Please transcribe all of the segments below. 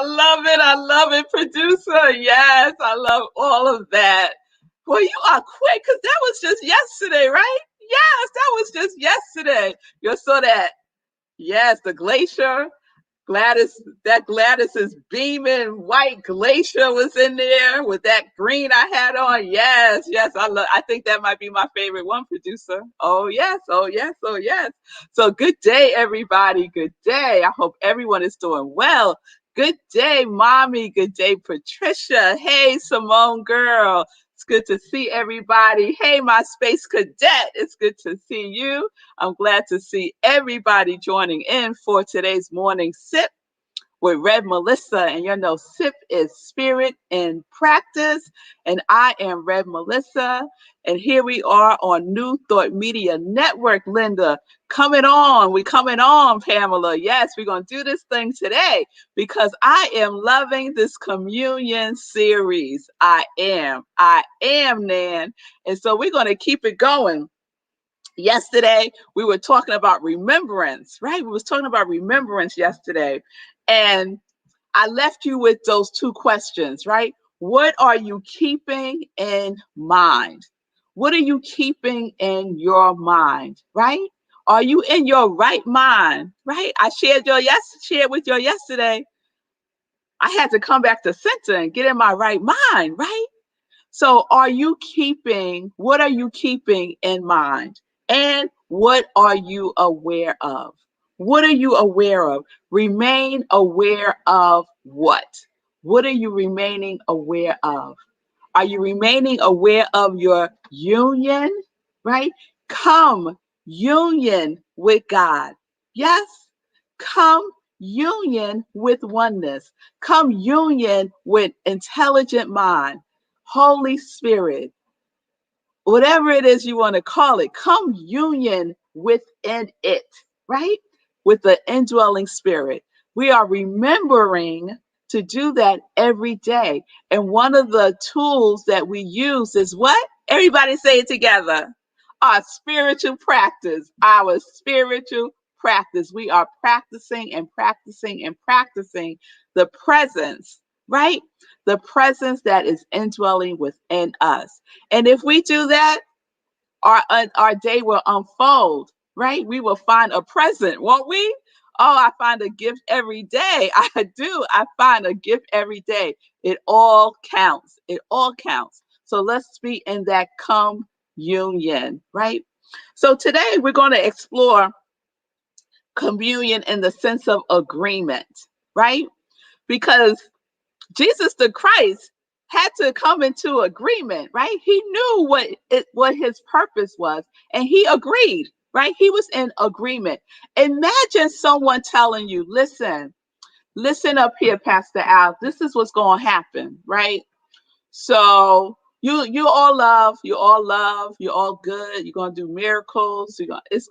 love it. I love it, producer. Yes, I love all of that. Well, you are quick because that was just yesterday, right? Yes, that was just yesterday. You saw that. Yes, the glacier. Gladys, that Gladys's beaming white glacier was in there with that green I had on. Yes, yes, I think that might be my favorite one, producer. Oh yes, oh yes, oh yes. So good day, everybody. Good day. I hope everyone is doing well. Good day, mommy. Good day, Patricia. Hey, Simone girl. It's good to see everybody. Hey, my space cadet. It's good to see you. I'm glad to see everybody joining in for today's morning sip with Rev Melissa. And you know, sip is spirit in practice. And I am Rev Melissa. And here we are on New Thought Media Network, Linda. Coming on. We coming on, Pamela. Yes, we're going to do this thing today because I am loving this communion series. I am, Nan. And so we're going to keep it going. Yesterday, we were talking about remembrance, right? We was talking about remembrance yesterday. And I left you with those two questions, right? What are you keeping in mind? What are you keeping in your mind, right? Are you in your right mind, right? I shared with you yesterday. I had to come back to center and get in my right mind, right? So what are you keeping in mind? And what are you aware of? What are you aware of? Remain aware of what? What are you remaining aware of? Are you remaining aware of your union, right? Come union with God. Yes? Come union with oneness. Come union with intelligent mind, Holy Spirit, whatever it is you want to call it. Come union within it, right? With the indwelling spirit. We are remembering to do that every day. And one of the tools that we use is what? Everybody say it together. Our spiritual practice. Our spiritual practice. We are practicing and practicing and practicing the presence, right? The presence that is indwelling within us. And if we do that, our day will unfold, right? We will find a present, won't we? Oh, I find a gift every day. I do. I find a gift every day. It all counts. It all counts. So let's be in that communion, right? So today we're going to explore communion in the sense of agreement, right? Because Jesus the Christ had to come into agreement, right? He knew what his purpose was, and he agreed, right? He was in agreement. Imagine someone telling you, listen up here, Pastor Al, this is what's going to happen, right? So you all love, you're all good, you're going to do miracles,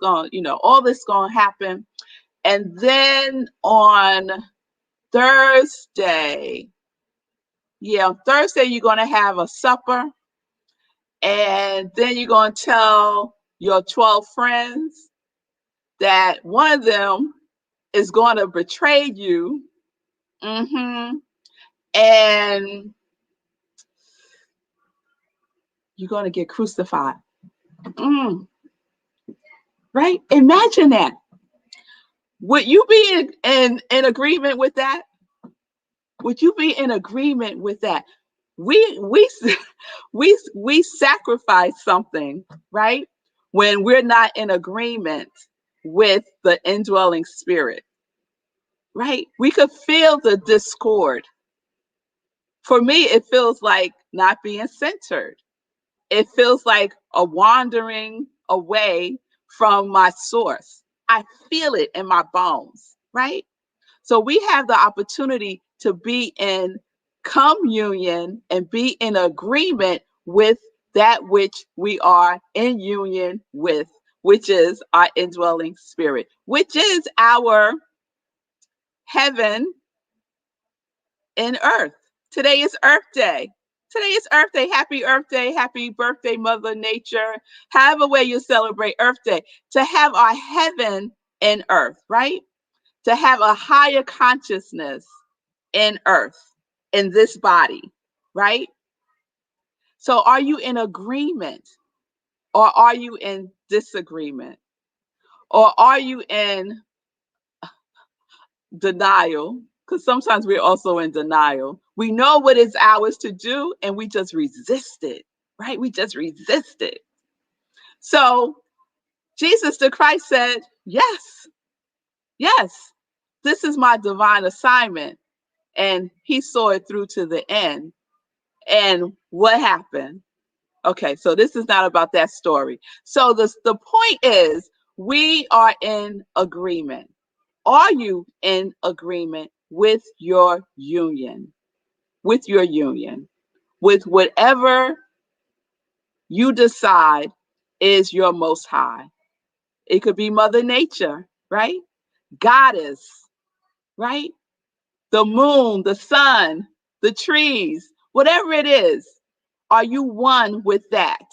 all this going to happen. And then on Thursday, on Thursday, you're going to have a supper, and then you're going to tell your 12 friends that one of them is going to betray you, and you're going to get crucified. Right? Imagine that. Would you be in agreement with that? Would you be in agreement with that? We sacrifice something, right? When we're not in agreement with the indwelling spirit, right? We could feel the discord. For me, it feels like not being centered. It feels like a wandering away from my source. I feel it in my bones, right? So we have the opportunity to be in communion and be in agreement with that which we are in union with, which is our indwelling spirit, which is our heaven in earth. Today is Earth Day. Today is Earth Day. Happy Earth Day. Happy birthday, Mother Nature. However way you celebrate Earth Day. To have our heaven in earth, right? To have a higher consciousness in earth, in this body, right? So are you in agreement, or are you in disagreement? Or are you in denial? Because sometimes we're also in denial. We know what is ours to do and we just resist it, right? We just resist it. So Jesus the Christ said, yes, yes, this is my divine assignment. And he saw it through to the end. And what happened? Okay, so this is not about that story. So the point is, we are in agreement. Are you in agreement with your union? With your union? With whatever you decide is your most high. It could be Mother Nature, right? Goddess, right? The moon, the sun, the trees, whatever it is. Are you one with that?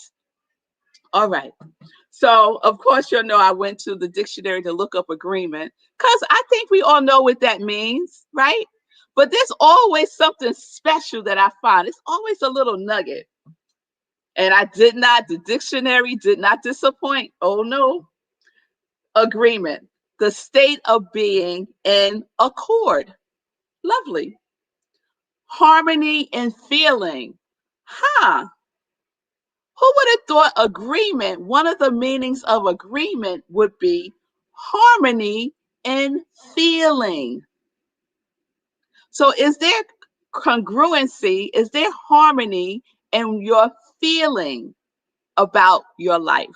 All right. So, of course, you know, I went to the dictionary to look up agreement because I think we all know what that means, right? But there's always something special that I find. It's always a little nugget. And the dictionary did not disappoint. Oh, no. Agreement, the state of being in accord. Lovely. Harmony and feeling. Huh. Who would have thought agreement, one of the meanings of agreement would be harmony and feeling? So is there congruency? Is there harmony in your feeling about your life?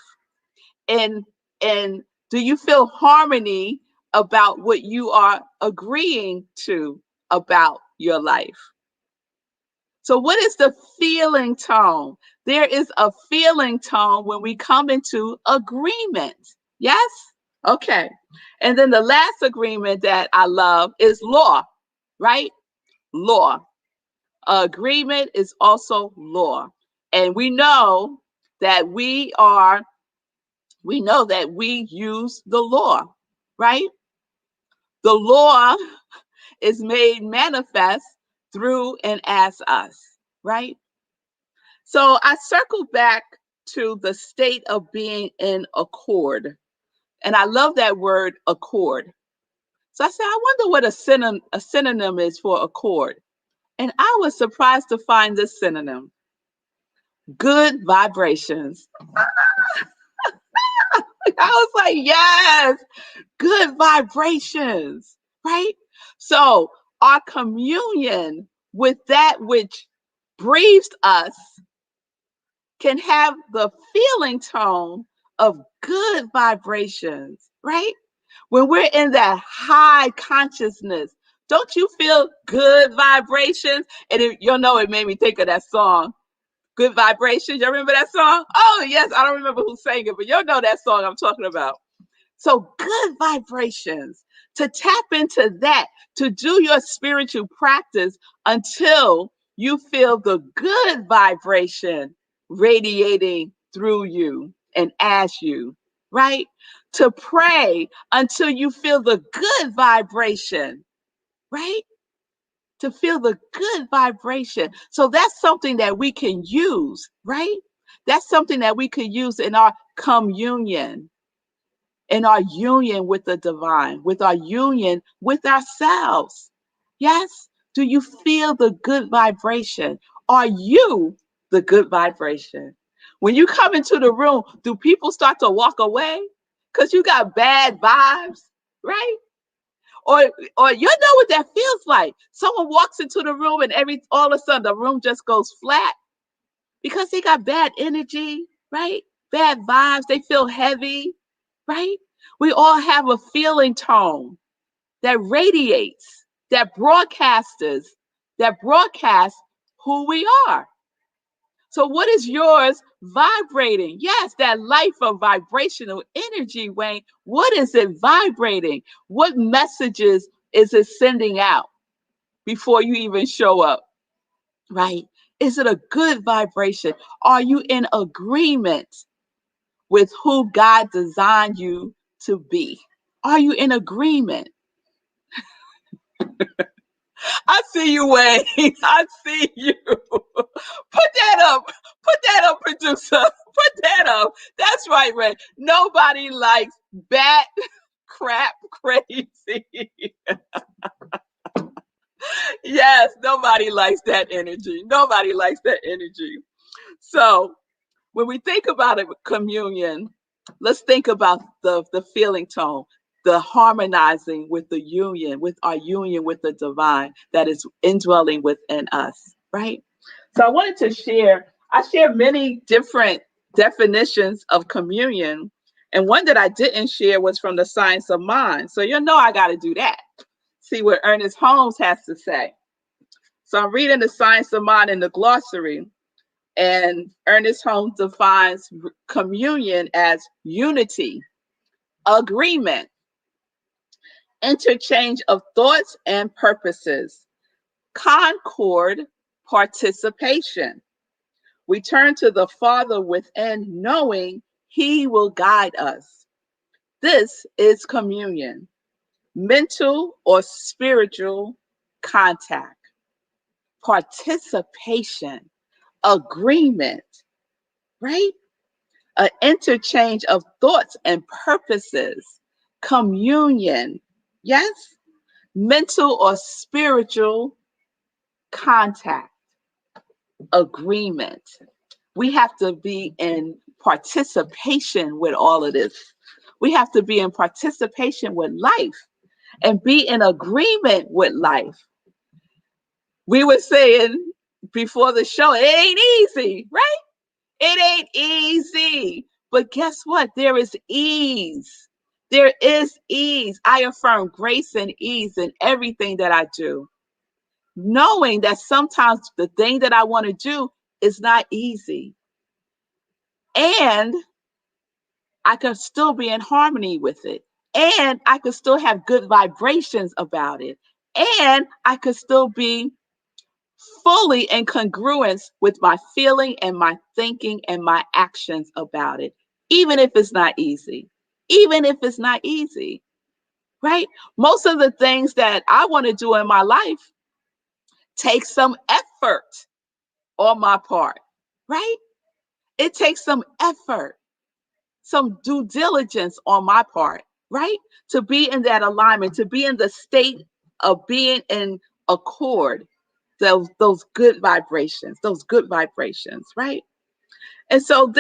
And do you feel harmony about what you are agreeing to about your life? So what is the feeling tone? There is a feeling tone when we come into agreement. Yes? Okay. And then the last agreement that I love is law, right? Law. Agreement is also law. And we know that we use the law, right? The law is made manifest through and as us, right? So I circle back to the state of being in accord. And I love that word accord. So I said, I wonder what a synonym is for accord. And I was surprised to find this synonym: good vibrations. I was like, yes, good vibrations, right? So our communion with that which breathes us can have the feeling tone of good vibrations, right? When we're in that high consciousness, don't you feel good vibrations? And you'll know it made me think of that song, Good Vibrations. You remember that song? Oh, yes. I don't remember who sang it, but you'll know that song I'm talking about. So good vibrations, to tap into that, to do your spiritual practice until you feel the good vibration radiating through you and as you, right? To pray until you feel the good vibration, right? To feel the good vibration. So that's something that we can use, right? That's something that we can use in our communion, in our union with the divine, with our union with ourselves. Yes? Do you feel the good vibration? Are you the good vibration? When you come into the room, do people start to walk away because you got bad vibes, right? Or you know what that feels like. Someone walks into the room and all of a sudden the room just goes flat because they got bad energy, right? Bad vibes. They feel heavy, right? We all have a feeling tone that radiates, that broadcasts who we are. So what is yours vibrating? Yes, that life of vibrational energy, Wayne. What is it vibrating? What messages is it sending out before you even show up, right? Is it a good vibration? Are you in agreement with who God designed you to be? Are you in agreement? I see see you, Wayne. I see you. Put that up. Put that up, producer. Put that up. That's right, Ray. Nobody likes bat crap crazy. Yes, nobody likes that energy. Nobody likes that energy. So when we think about it with communion, let's think about the feeling tone, the harmonizing with the union, with our union with the divine that is indwelling within us, right? So I share many different definitions of communion. And one that I didn't share was from the Science of Mind. So you know I got to do that. See what Ernest Holmes has to say. So I'm reading the Science of Mind in the glossary. And Ernest Holmes defines communion as unity, agreement, interchange of thoughts and purposes, concord, participation. We turn to the Father within, knowing He will guide us. This is communion, mental or spiritual contact, participation, agreement, right? An interchange of thoughts and purposes, communion, yes, mental or spiritual contact, agreement. We have to be in participation with all of this. We have to be in participation with life and be in agreement with life. We were saying before the show, it ain't easy, right? It ain't easy. But guess what? There is ease. There is ease. I affirm grace and ease in everything that I do, knowing that sometimes the thing that I want to do is not easy. And I can still be in harmony with it. And I could still have good vibrations about it. And I could still be fully in congruence with my feeling and my thinking and my actions about it, even if it's not easy. Even if it's not easy, right? Most of the things that I want to do in my life take some effort on my part, right? It takes some effort, some due diligence on my part, right? To be in that alignment, to be in the state of being in accord, those good vibrations, right? And so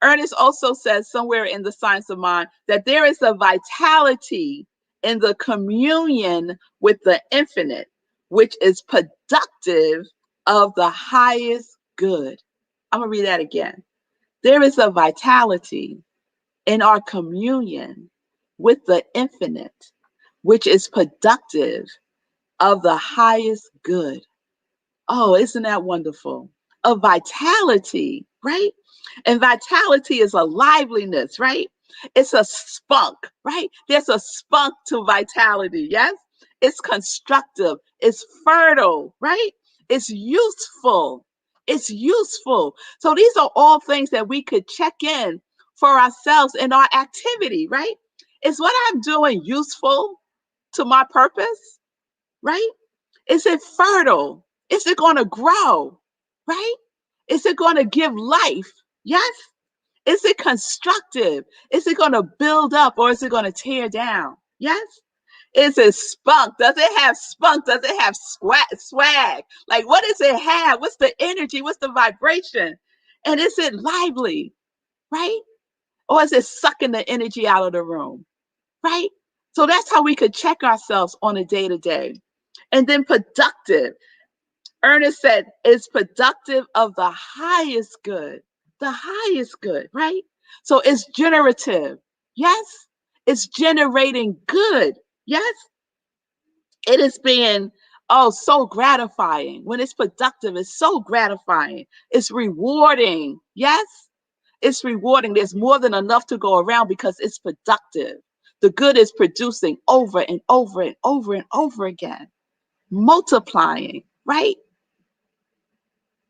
Ernest also says somewhere in the Science of Mind that there is a vitality in the communion with the infinite, which is productive of the highest good. I'm going to read that again. There is a vitality in our communion with the infinite, which is productive of the highest good. Oh, isn't that wonderful? A vitality, right? And vitality is a liveliness, right? It's a spunk, right? There's a spunk to vitality, yes? It's constructive, it's fertile, right? It's useful. It's useful. So these are all things that we could check in for ourselves in our activity, right? Is what I'm doing useful to my purpose, right? Is it fertile? Is it going to grow? Right? Is it going to give life? Yes. Is it constructive? Is it going to build up or is it going to tear down? Yes. Is it spunk? Does it have spunk? Does it have swag? Like, what does it have? What's the energy? What's the vibration? And is it lively? Right? Or is it sucking the energy out of the room? Right? So that's how we could check ourselves on a day to day. And then productive. Ernest said, is productive of the highest good. The highest good, right? So it's generative. Yes. It's generating good. Yes. It is being, so gratifying. When it's productive, it's so gratifying. It's rewarding. Yes. It's rewarding. There's more than enough to go around because it's productive. The good is producing over and over and over and over again, multiplying, right?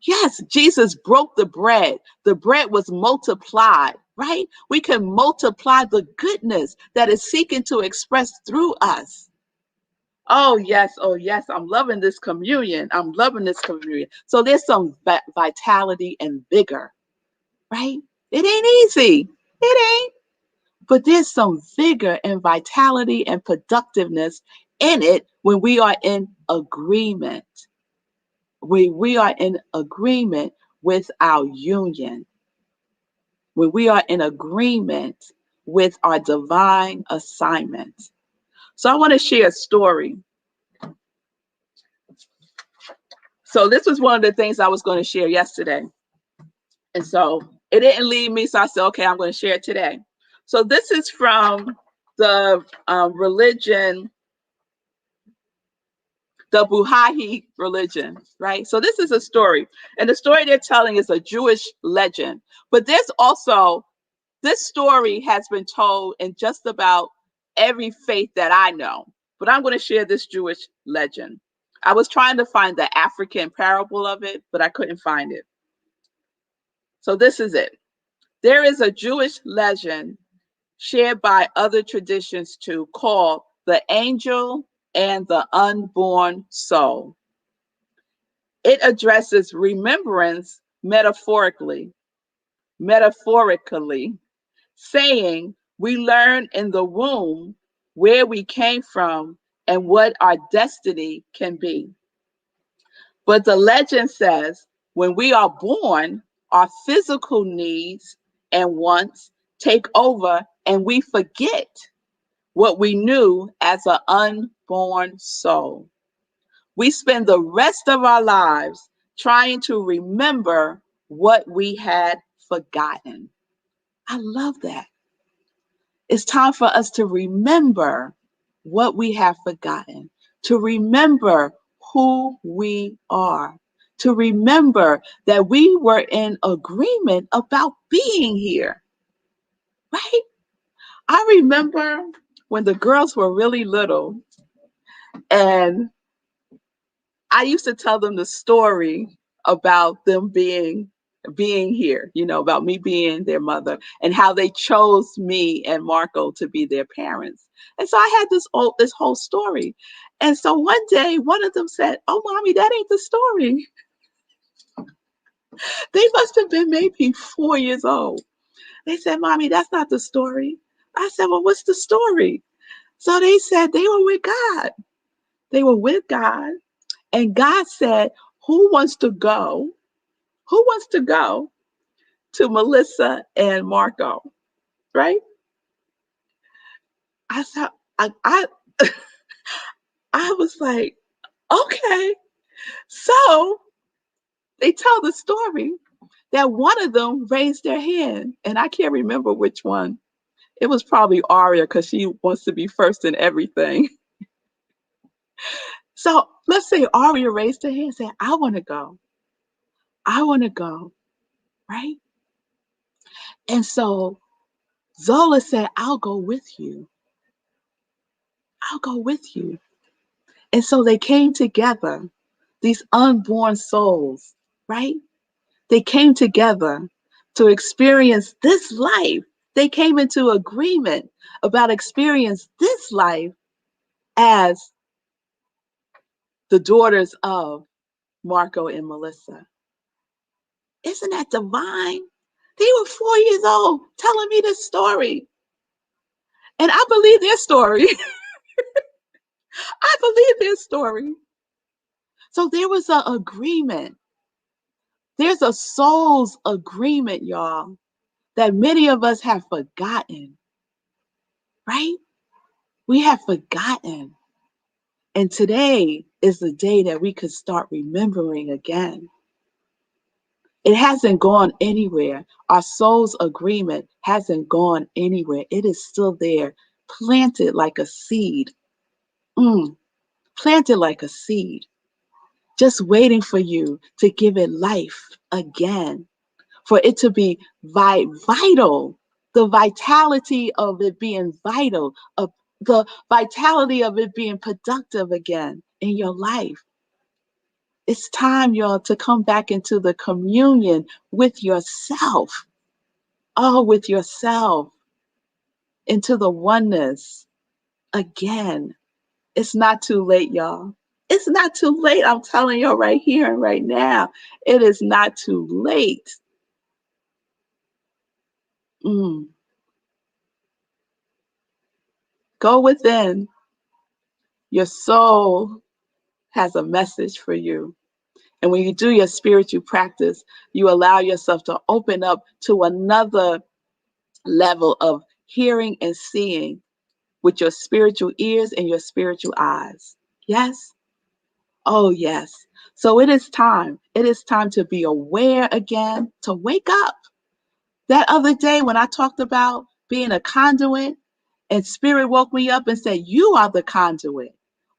Yes, Jesus broke the bread. The bread was multiplied, right? We can multiply the goodness that is seeking to express through us. Oh, yes. Oh, yes. I'm loving this communion. I'm loving this communion. So there's some vitality and vigor, right? It ain't easy. It ain't. But there's some vigor and vitality and productiveness in it when we are in agreement. We are in agreement with our union, when we are in agreement with our divine assignment. So I want to share a story. So this was one of the things I was going to share yesterday. And so it didn't leave me. So I said, okay, I'm going to share it today. So this is from the religion, the Buhahi religion, right? So this is a story. And the story they're telling is a Jewish legend. But there's also, this story has been told in just about every faith that I know. But I'm going to share this Jewish legend. I was trying to find the African parable of it, but I couldn't find it. So this is it. There is a Jewish legend shared by other traditions too, called the angel and the unborn soul. It addresses remembrance metaphorically, saying we learn in the womb where we came from and what our destiny can be. But the legend says when we are born, our physical needs and wants take over and we forget what we knew as an unborn soul. We spend the rest of our lives trying to remember what we had forgotten. I love that. It's time for us to remember what we have forgotten, to remember who we are, to remember that we were in agreement about being here, right? I remember when the girls were really little and I used to tell them the story about them being here, about me being their mother and how they chose me and Marco to be their parents. And so I had this whole story. And so one day one of them said, "Oh, mommy, that ain't the story." They must have been maybe 4 years old. They said, "Mommy, that's not the story." I said, "Well, what's the story?" So they said they were with God. They were with God. And God said, Who wants to go? Who wants to go to Melissa and Marco?" Right? I thought I was like, okay. So they tell the story that one of them raised their hand, and I can't remember which one. It was probably Aria because she wants to be first in everything. So let's say Aria raised her hand and said, "I want to go. I want to go." Right? And so Zola said, "I'll go with you. I'll go with you." And so they came together, these unborn souls, right? They came together to experience this life. They came into agreement about experience this life as the daughters of Marco and Melissa. Isn't that divine? They were 4 years old telling me this story. And I believe their story. I believe their story. So there was an agreement. There's a soul's agreement, y'all, that many of us have forgotten, right? We have forgotten. And today is the day that we could start remembering again. It hasn't gone anywhere. Our soul's agreement hasn't gone anywhere. It is still there, planted like a seed. Planted like a seed, just waiting for you to give it life again, for it to be vital, the vitality of it being vital, of the vitality of it being productive again in your life. It's time, y'all, to come back into the communion with yourself. Oh, with yourself, into the oneness again. It's not too late, y'all. It's not too late. I'm telling you right here and right now. It is not too late. Mm. Go within. Your soul has a message for you. And when you do your spiritual practice, you allow yourself to open up to another level of hearing and seeing with your spiritual ears and your spiritual eyes. Yes? Oh, yes. So it is time. It is time to be aware again, to wake up. That other day when I talked about being a conduit and spirit woke me up and said, you are the conduit.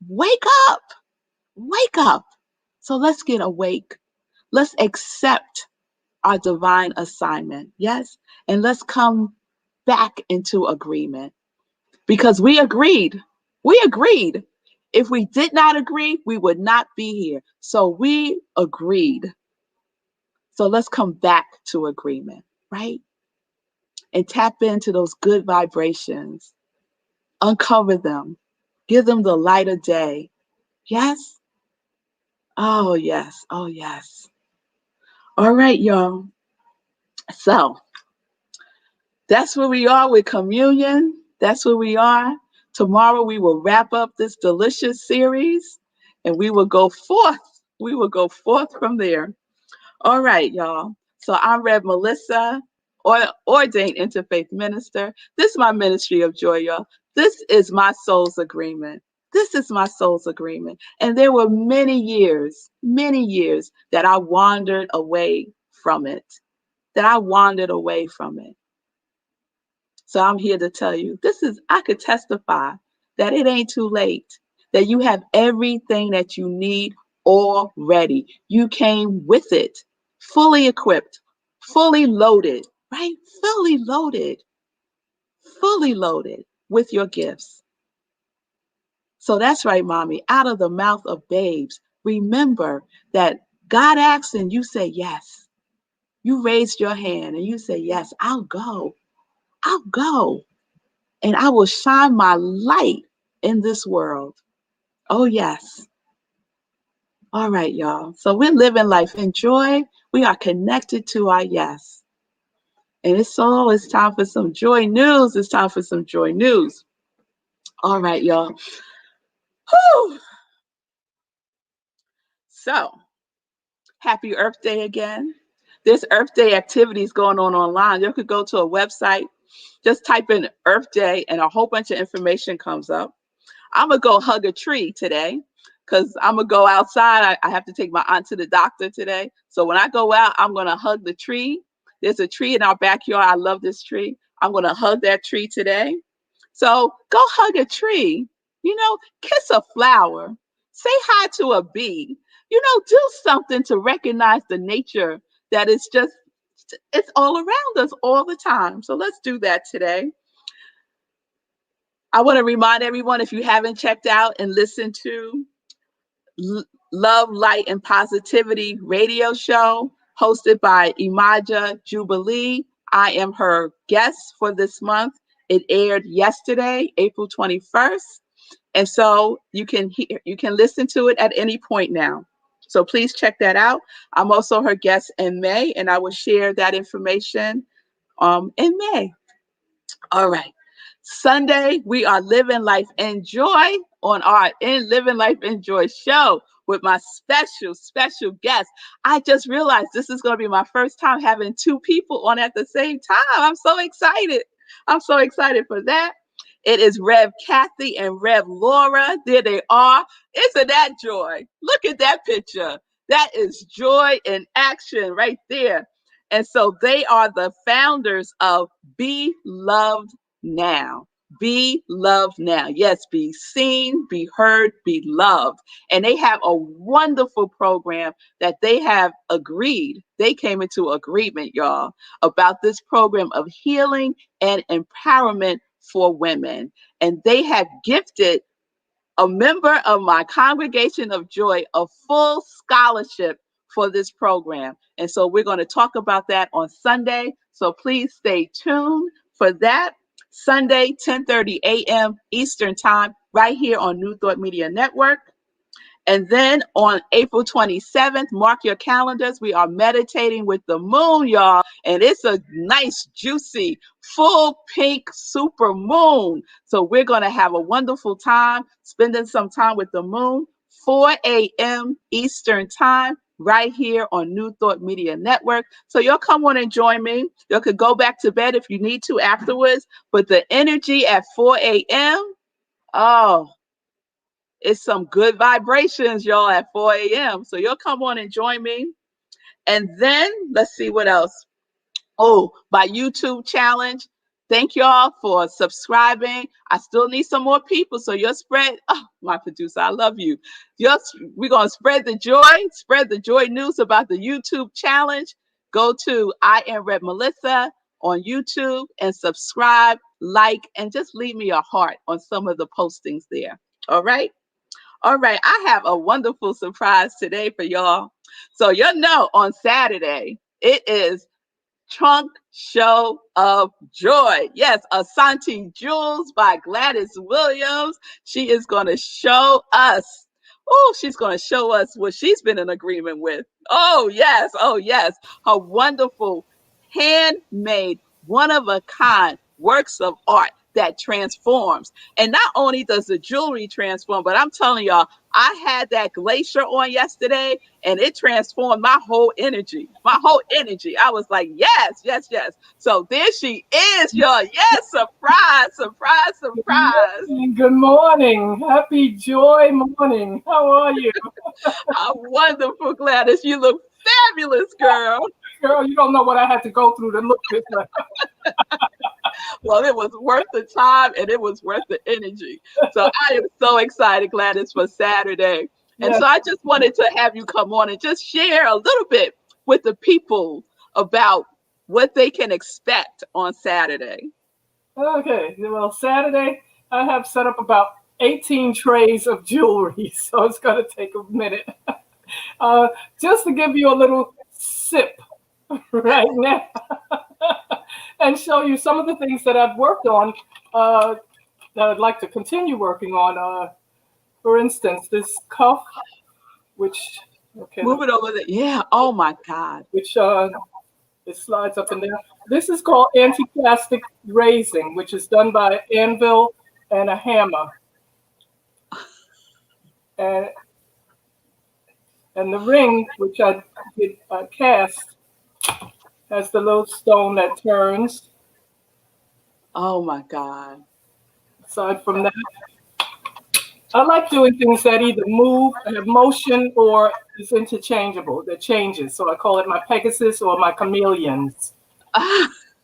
Wake up. Wake up. So let's get awake. Let's accept our divine assignment. Yes. And let's come back into agreement because we agreed. We agreed. If we did not agree, we would not be here. So we agreed. So let's come back to agreement, right? And tap into those good vibrations. Uncover them. Give them the light of day. Yes? Oh, yes. Oh, yes. All right, y'all. So that's where we are with communion. That's where we are. Tomorrow we will wrap up this delicious series and we will go forth. We will go forth from there. All right, y'all. So I'm Rev Melissa, ordained interfaith minister. This is my ministry of joy, y'all. This is my soul's agreement. This is my soul's agreement. And there were many years that I wandered away from it, that I wandered away from it. So I'm here to tell you, I could testify that it ain't too late, that you have everything that you need already. You came with it, fully equipped, fully loaded, right? Fully loaded with your gifts. So that's right, mommy. Out of the mouth of babes, remember that God asks and you say yes. You raised your hand and you say, yes, I'll go. I'll go. And I will shine my light in this world. Oh, yes. All right, y'all. So we're living life in joy. We are connected to our yes. And it's time for some joy news. It's time for some joy news. All right, y'all. Whew. So happy Earth Day again. There's Earth Day activities going on online. You could go to a website, just type in Earth Day, and a whole bunch of information comes up. I'm going to go hug a tree today because I'm going to go outside. I have to take my aunt to the doctor today. So when I go out, I'm going to hug the tree. There's a tree in our backyard. I love this tree. I'm going to hug that tree today. So go hug a tree, kiss a flower, say hi to a bee, do something to recognize the nature that it's all around us all the time. So let's do that today. I want to remind everyone, if you haven't checked out and listened to Love, Light, and Positivity radio show hosted by Imaja Jubilee. I am her guest for this month. It aired yesterday, April 21st. And so you can listen to it at any point now. So please check that out. I'm also her guest in May, and I will share that information in May. All right. Sunday, we are Living Life in Joy on our Living Life in Joy show with my special guest. I just realized this is going to be my first time having two people on at the same time. I'm so excited. I'm so excited for that. It is Rev Kathy and Rev Laura. There they are. Isn't that joy? Look at that picture. That is joy in action right there. And so they are the founders of Be Loved Now. Be loved now. Yes, be seen, be heard, be loved. And they have a wonderful program that they have agreed. They came into agreement, y'all, about this program of healing and empowerment for women. And they have gifted a member of my congregation of joy a full scholarship for this program. And so we're going to talk about that on Sunday. So please stay tuned for that. Sunday, 10:30 a.m. Eastern Time. right here on New Thought Media Network. And then on April 27th, mark your calendars. We are meditating with the moon, y'all. And it's a nice, juicy, full pink super moon. So we're going to have a wonderful time spending some time with the moon, 4 a.m. Eastern time, right here on New Thought Media Network. So you'll come on and join me. You could go back to bed if you need to afterwards. But the energy at 4 a.m., oh, it's some good vibrations, y'all, at 4 a.m. So you'll come on and join me. And then let's see what else. Oh, my YouTube challenge. Thank y'all for subscribing. I still need some more people. So you'll spread. Oh, my producer, I love you. We're going to spread the joy news about the YouTube challenge. Go to iamrevmelissa on YouTube and subscribe, like, and just leave me a heart on some of the postings there. All right. All right, I have a wonderful surprise today for y'all. So you'll know on Saturday, it is Trunk Show of Joy. Yes, Asante Jules by Gladys Williams. She is going to show us. Oh, she's going to show us what she's been in agreement with. Oh, yes. Oh, yes. Her wonderful handmade, one of a kind works of art that transforms. And not only does the jewelry transform, but I'm telling y'all, I had that glacier on yesterday and it transformed my whole energy. My whole energy. I was like, yes, yes, yes. So there she is, y'all. Yes, surprise, surprise, surprise. Good morning. Happy joy morning. How are you? I'm wonderful, Gladys. You look fabulous, girl. Girl, you don't know what I had to go through to look this way. Well, it was worth the time and it was worth the energy. So I am so excited, Gladys, for Saturday. And so I just wanted to have you come on and just share a little bit with the people about what they can expect on Saturday. Okay. Well, Saturday, I have set up about 18 trays of jewelry. So it's going to take a minute. Just to give you a little sip right now. And show you some of the things that I've worked on that I'd like to continue working on. For instance, this cuff, which move it over there. Yeah. Oh my God. Which it slides up and down. This is called anti-plastic raising, which is done by an anvil and a hammer. And the ring, which I did cast, has the little stone that turns. Oh my God. Aside from that, I like doing things that either move, have motion, or is interchangeable, that changes. So I call it my Pegasus or my chameleons.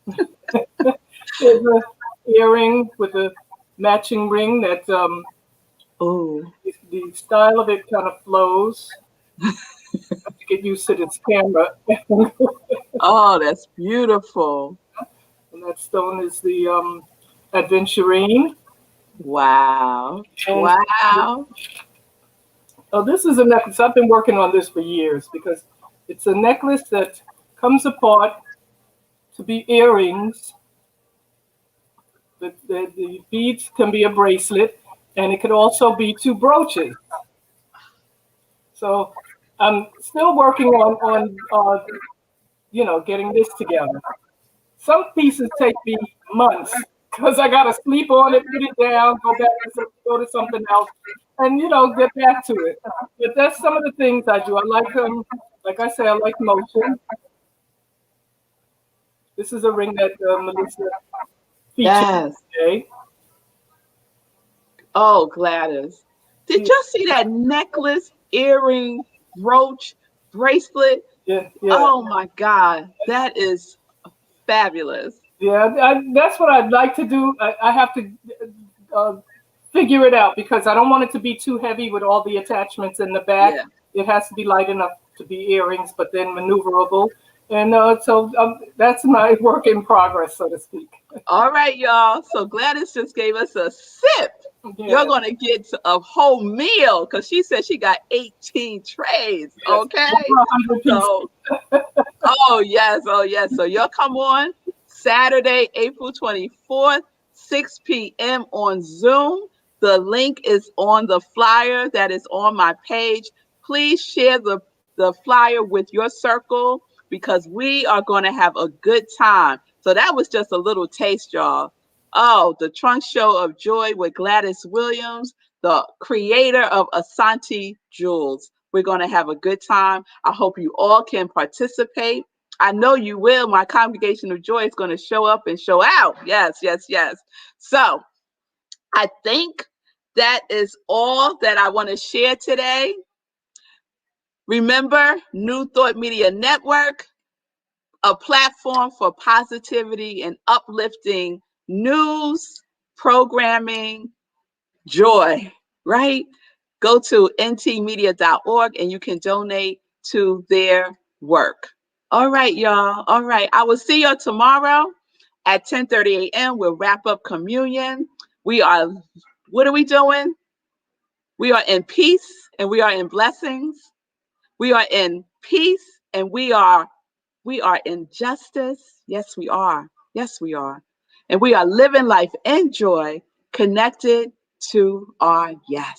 There's an earring with a matching ring that the style of it kind of flows. To get used to this camera. Oh, that's beautiful. And that stone is the aventurine. Wow. And wow. Oh, this is a necklace. I've been working on this for years because it's a necklace that comes apart to be earrings. The beads can be a bracelet, and it could also be two brooches. So I'm still working on getting this together. Some pieces take me months because I gotta sleep on it, put it down, go to something else, and get back to it. But that's some of the things I do. I like like I say, I like motion. This is a ring that Melissa featured today. Oh, Gladys. Did you see that necklace, earring, brooch, bracelet? Yeah. Oh my God, that is fabulous. Yeah, that's what I'd like to do. I have to figure it out because I don't want it to be too heavy with all the attachments in the back. Yeah. It has to be light enough to be earrings, but then maneuverable. And so that's my work in progress, so to speak. All right, y'all. So Gladys just gave us a sip. Yeah. You're going to get a whole meal because she said she got 18 trays. Okay. So, oh, yes. So you'll come on Saturday, April 24th, 6 p.m. on Zoom. The link is on the flyer that is on my page. Please share the flyer with your circle because we are going to have a good time. So that was just a little taste, y'all. Oh, the Trunk Show of Joy with Gladys Williams, the creator of Asante Jewels. We're going to have a good time. I hope you all can participate. I know you will. My congregation of joy is going to show up and show out. Yes, yes, yes. So I think that is all that I want to share today. Remember, New Thought Media Network, a platform for positivity and uplifting news, programming, joy, right? Go to ntmedia.org and you can donate to their work. All right, y'all. All right. I will see y'all tomorrow at 10:30 a.m. We'll wrap up communion. What are we doing? We are in peace and we are in blessings. We are in peace and we are in justice. Yes, we are. Yes, we are. And we are living life in joy, connected to our yes.